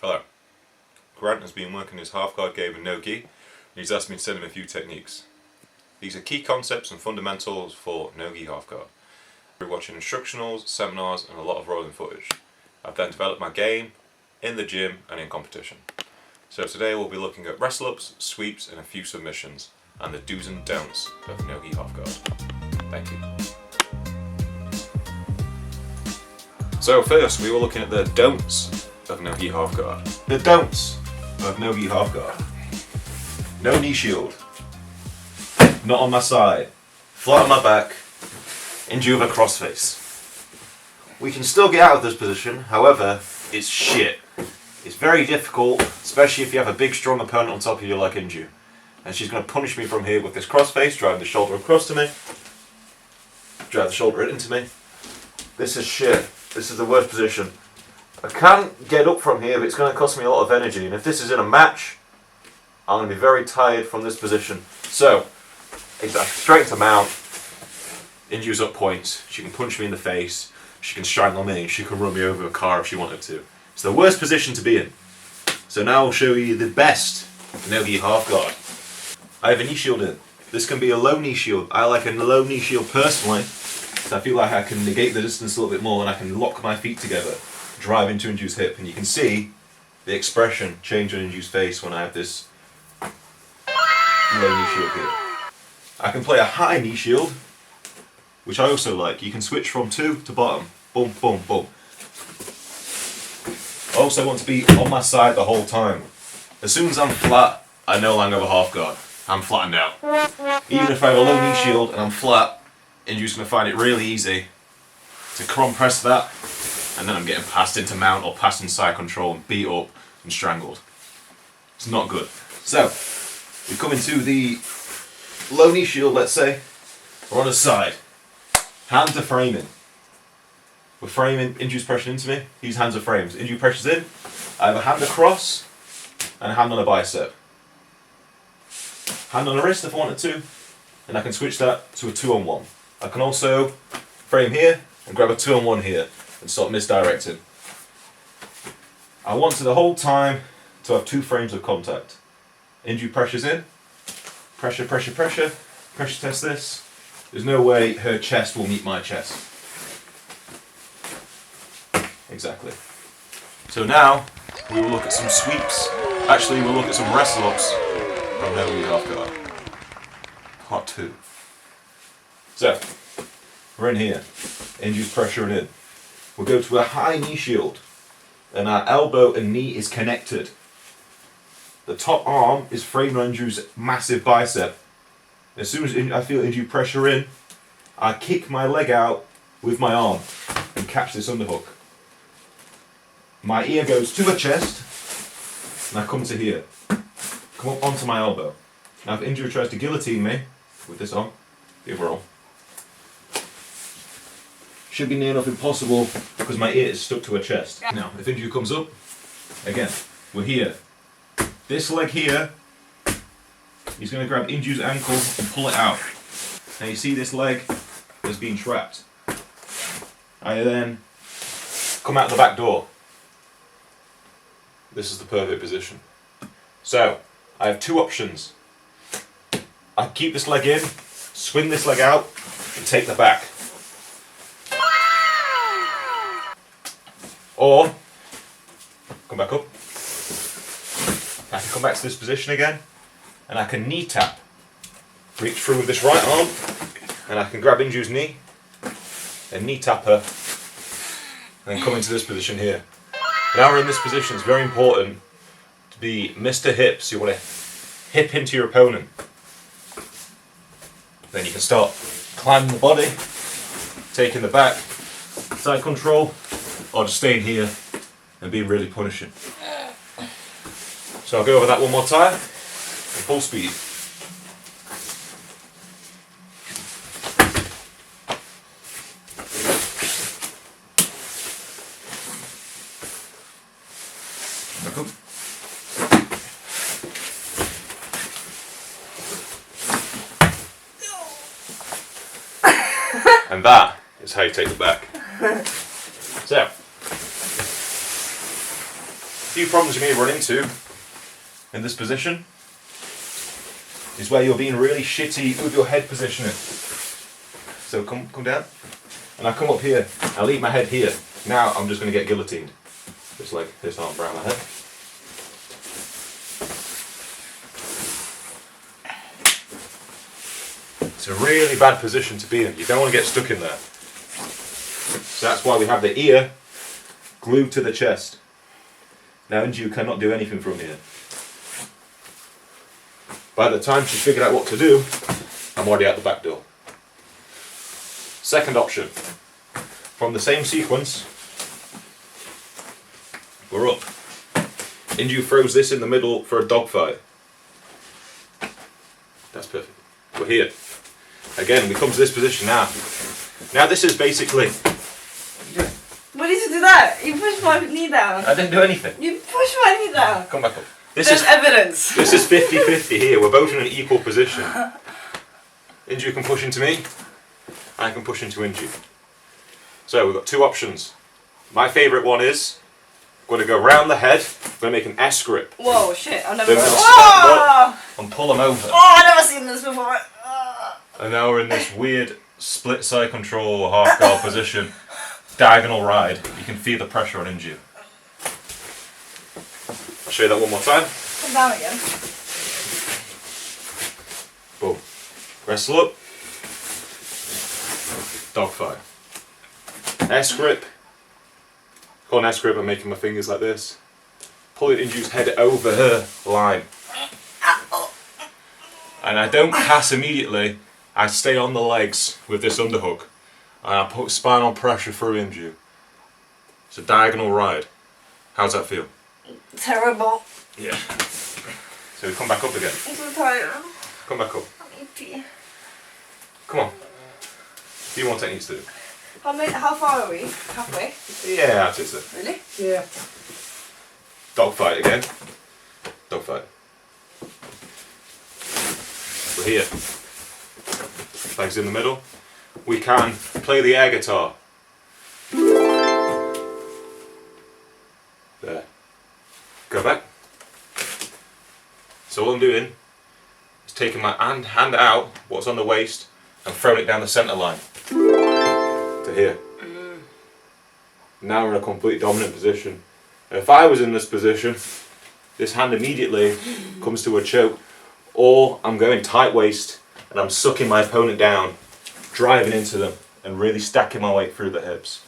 Hello. Grant has been working his half-guard game in no-gi, and he's asked me to send him a few techniques. These are key concepts and fundamentals for no-gi half-guard. Through watching instructionals, seminars and a lot of rolling footage. I've then developed my game in the gym and in competition. So today we'll be looking at wrestle-ups, sweeps and a few submissions, and the do's and don'ts of no-gi half-guard. Thank you. So first we were looking at the don'ts of no-gi half-guard. The don'ts of no-gi half-guard. No knee shield. Not on my side. Flat on my back. Injure with a crossface. We can still get out of this position, however, it's shit. It's very difficult, especially if you have a big strong opponent on top of you like Inju. And she's going to punish me from here with this crossface, driving the shoulder across to me. Drive the shoulder into me. This is shit. This is the worst position. I can't get up from here, but it's going to cost me a lot of energy. And if this is in a match, I'm going to be very tired from this position. So, straight to mount. Inju's up points. She can punch me in the face. She can strangle me. She can run me over a car if she wanted to. It's the worst position to be in. So now I'll show you the best no-gi half guard. I have a knee shield in. This can be a low knee shield. I like a low knee shield personally, so I feel like I can negate the distance a little bit more and I can lock my feet together, drive into Inju's hip, and you can see the expression change on Inju's face when I have this low knee shield here. I can play a high knee shield, which I also like. You can switch from 2 to bottom. Boom, boom, boom. I also want to be on my side the whole time. As soon as I'm flat, I no longer have a half guard. I'm flattened out. Even if I have a low knee shield and I'm flat, Inju's going to find it really easy to compress that, and then I'm getting passed into mount or passed in side control and beat up and strangled. It's not good. So, we come into the low knee shield, let's say. We're on the side. Hands are framing. We're framing, Inju's pressuring into me. These hands are frames. Inju pressures in. I have a hand across and a hand on a bicep. Hand on the wrist if I wanted to, and I can switch that to a 2-on-1. I can also frame here and grab a 2-on-1 here and stop misdirecting. I want to the whole time to have 2 frames of contact. Inju pressures in. Pressure, pressure, pressure. Pressure test this. There's no way her chest will meet my chest. Exactly. So now, we will look at some sweeps. Actually, we'll look at some wrestle-ups from no-gi half-guard. Part 2. So, we're in here. Inju's pressuring in. We'll go to a high knee shield. And our elbow and knee is connected. The top arm is framed on Inju's massive bicep. As soon as I feel Inju pressure in, I kick my leg out with my arm and catch this underhook. My ear goes to the chest, and I come to here. Come up onto my elbow. Now if Inju tries to guillotine me, with this on, the other arm, should be near enough impossible because my ear is stuck to her chest. Now, if Inju comes up, again, we're here. This leg here, he's going to grab Inju's ankle and pull it out. Now you see this leg has been trapped. I then come out the back door. This is the perfect position. So, I have 2 options. I can keep this leg in, swing this leg out, and take the back. Or, come back up. I can come back to this position again, and I can knee tap. Reach through with this right arm, and I can grab Inju's knee, and knee tap her, and then come into this position here. Now we're in this position, it's very important to be Mr. Hips. You want to hip into your opponent. Then you can start climbing the body, taking the back, side control, or just staying here and being really punishing. So I'll go over that one more time, at full speed. Back up. And that is how you take the back. So, few problems you may run into in this position is where you're being really shitty with your head positioning. So come down, and I come up here, I leave my head here. Now I'm just going to get guillotined. Just like this arm around my head. It's a really bad position to be in. You don't want to get stuck in there. So that's why we have the ear glued to the chest. Now Inju cannot do anything from here. By the time she's figured out what to do, I'm already out the back door. Second option. From the same sequence, we're up. Inju throws this in the middle for a dogfight. That's perfect. We're here. Again, we come to this position now. Now this is basically... What did you do that? You pushed my knee down. I didn't do anything. You pushed my knee down. Come back up. There's evidence. This is 50-50 here. We're both in an equal position. Inju can push into me. I can push into Inju. So we've got two options. My favourite one is... I'm going to go round the head. I'm going to make an S grip. Whoa, shit. I've never... Then Whoa! and pull them over. Oh, I've never seen this before. And now we're in this weird split side control half guard position. Diagonal ride. You can feel the pressure on Inju. I'll show you that one more time. Come down again. Boom. Wrestle up. Dogfight. S grip. Call an S grip. I'm making my fingers like this. Pulling Inju's head over her line. And I don't pass immediately. I stay on the legs with this underhook. And I put spinal pressure through Inju. It's a diagonal ride. How's that feel? Terrible. Yeah. So we come back up again. I'm so tired. Come back up. I need pee. Come on. A few more techniques to do. How far are we? Halfway? Yeah, that's it, sir. Really? Yeah. Dogfight again. Dogfight. We're here. Legs in the middle. We can play the air guitar. There. Go back. So all I'm doing is taking my hand out, what's on the waist, and throwing it down the centre line. To here. Now we're in a completely dominant position. If I was in this position, this hand immediately comes to a choke, or I'm going tight waist and I'm sucking my opponent down, driving into them, and really stacking my weight through the hips.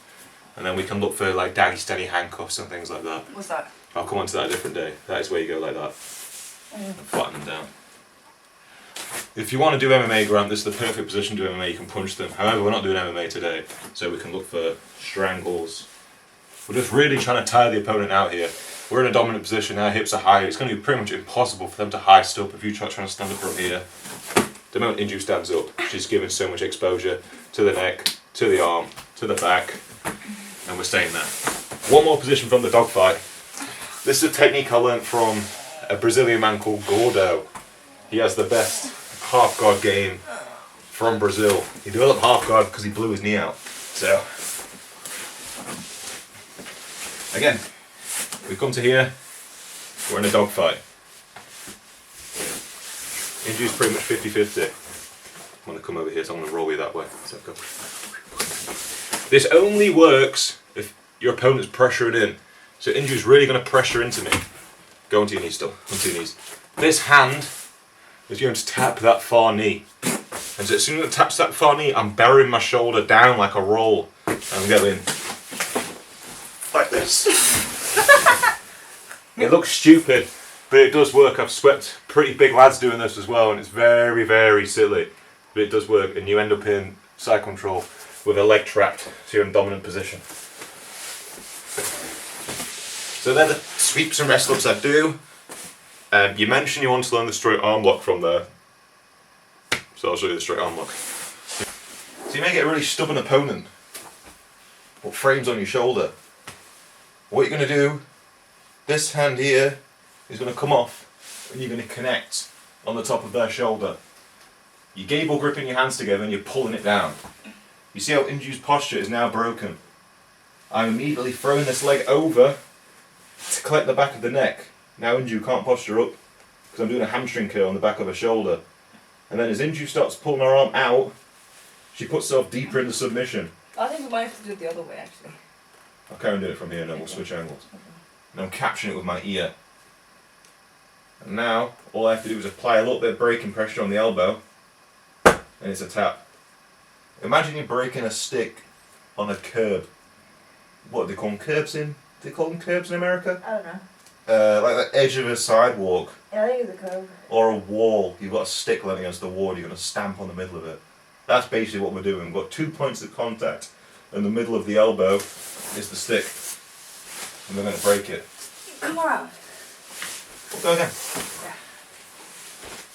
And then we can look for like daggy steady handcuffs and things like that. What's that? I'll come on to that a different day. That is where you go like that. And flatten them down. If you want to do MMA, Grant, this is the perfect position to do MMA. You can punch them. However, we're not doing MMA today, so we can look for strangles. We're just really trying to tire the opponent out here. We're in a dominant position, our hips are high. It's going to be pretty much impossible for them to heist up if you try trying to stand up from here. The moment Inju stands up, she's given so much exposure to the neck, to the arm, to the back, and we're staying there. One more position from the dogfight. This is a technique I learnt from a Brazilian man called Gordo. He has the best half guard game from Brazil. He developed half guard because he blew his knee out. So, again, we come to here, we're in a dogfight. Inju's pretty much 50-50. I'm going to come over here, so I'm going to roll you that way. So go. This only works if your opponent's pressuring in. So Inju's really going to pressure into me. Go onto your knees still, onto your knees. This hand is going to tap that far knee. And so as soon as it taps that far knee, I'm burying my shoulder down like a roll. And I'm going like this. It looks stupid, but it does work. I've swept pretty big lads doing this as well, and it's very, very silly. But it does work, and you end up in side control with a leg trapped, so you're in dominant position. So they're the sweeps and wrestle-ups I do. You mentioned you want to learn the straight arm lock from there. So I'll show you the straight arm lock. So you may get a really stubborn opponent. What frames on your shoulder. What you're going to do, this hand here is going to come off and you're going to connect on the top of their shoulder. You're gable gripping your hands together and you're pulling it down. You see how Inju's posture is now broken. I'm immediately throwing this leg over to collect the back of the neck. Now Inju can't posture up because I'm doing a hamstring curl on the back of her shoulder. And then as Inju starts pulling her arm out, she puts herself deeper into submission. I think we might have to do it the other way actually. I'll carry on doing it from here and then we'll switch angles. And I'm capturing it with my ear. And now all I have to do is apply a little bit of braking pressure on the elbow and it's a tap. Imagine you're breaking a stick on a curb. What do they call them? Curbs in? Do they call them curbs in America? I don't know. Like the edge of a sidewalk. Yeah, I think it's a curve. Or a wall. You've got a stick laying against the wall, you're going to stamp on the middle of it. That's basically what we're doing. We've got 2 points of contact, and the middle of the elbow is the stick. And we're going to break it. Come around. Go again. Yeah.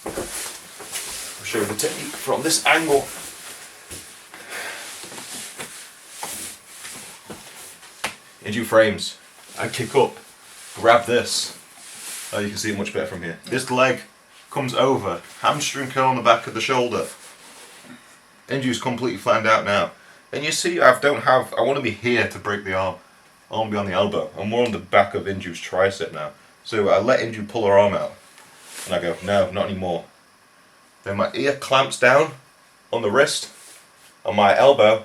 I'll show you the technique from this angle. Into frames. I kick up, grab this. Oh, you can see it much better from here. This leg comes over, hamstring curl on the back of the shoulder. Inju's completely flattened out now. And you see I want to be here to break the arm. I want to be on the elbow. I'm more on the back of Inju's tricep now. So I let Inju pull her arm out. And I go, no, not anymore. Then my ear clamps down on the wrist. And my elbow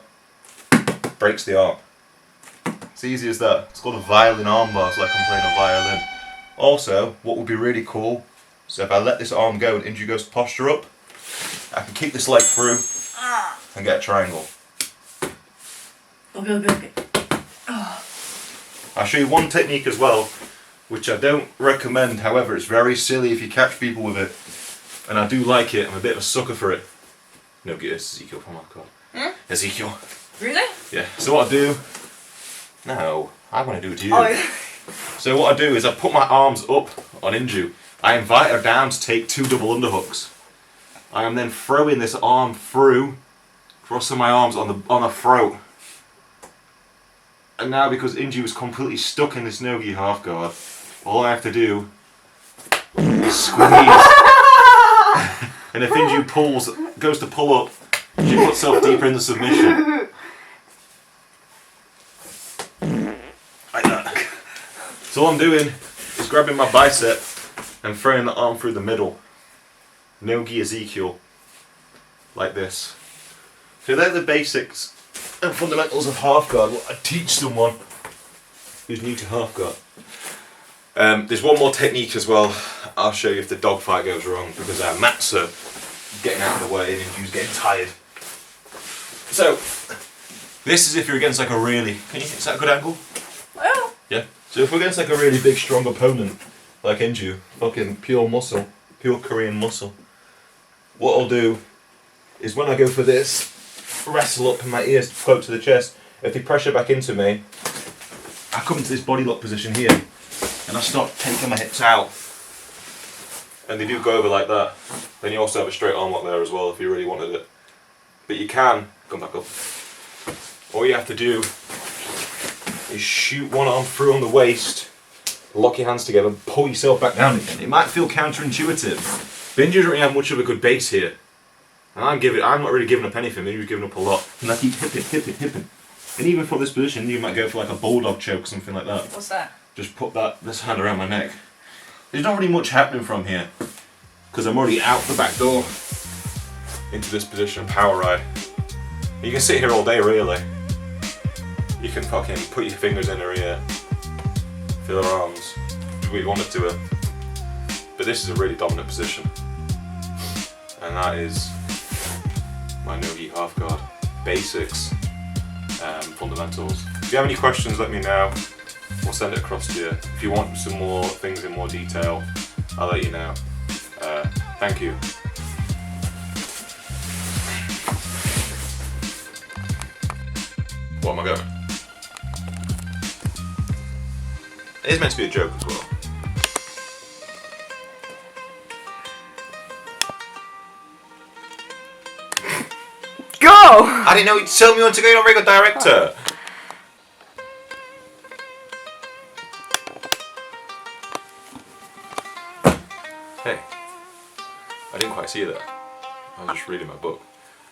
breaks the arm. It's easy as that. It's called a violin armbar, it's like I'm playing a violin. Also, what would be really cool, so if I let this arm go and Inju goes to posture up, I can keep this leg through and get a triangle. Okay. I'll show you one technique as well, which I don't recommend, however, it's very silly if you catch people with it. And I do like it, I'm a bit of a sucker for it. No, get Ezekiel, oh my god. Ezekiel. Really? Yeah, so what I do... No, I want to do it to you. Oh, yeah. So what I do is I put my arms up on Inju. I invite her down to take 2 double underhooks. I am then throwing this arm through, crossing my arms on the throat. And now because Inju is completely stuck in this no-gi half guard, all I have to do is squeeze. And if Inju goes to pull up, she puts herself deeper in the submission. Like that. So all I'm doing is grabbing my bicep and throwing the arm through the middle. No-gi Ezekiel. Like this. So they're the basics and fundamentals of half guard. What I teach someone who's new to half guard. There's one more technique as well. I'll show you if the dogfight goes wrong because our mats are getting out of the way and Inju's getting tired. So this is if you're against like a really, is that a good angle? Well. Yeah. So if we're against like a really big strong opponent like Inju, fucking pure muscle, pure Korean muscle, what I'll do is when I go for this, wrestle up and my ears quote to the chest, if they pressure back into me, I come into this body lock position here and I start taking my hips out. And they do go over like that. Then you also have a straight arm lock there as well if you really wanted it. But you can, come back up. All you have to do is shoot one arm through on the waist, lock your hands together and pull yourself back down again. It might feel counterintuitive. But Inju doesn't really have much of a good base here. And I'm not really giving up anything, Inju's giving up a lot. And I keep hipping. And even from this position, you might go for like a bulldog choke or something like that. What's that? Just put this hand around my neck. There's not really much happening from here. Because I'm already out the back door. Into this position, power ride. You can sit here all day really. You can fucking put your fingers in her ear. Feel her arms. Do what you want it to her. But this is a really dominant position. And that is my no-gi half guard. Basics. Fundamentals. If you have any questions, let me know. We'll send it across to you. If you want some more things in more detail, I'll let you know. Thank you. What am I going? It is meant to be a joke as well. Go! I didn't know you'd tell me when to go to a regular director. Hey, I didn't quite see that. I was just reading my book.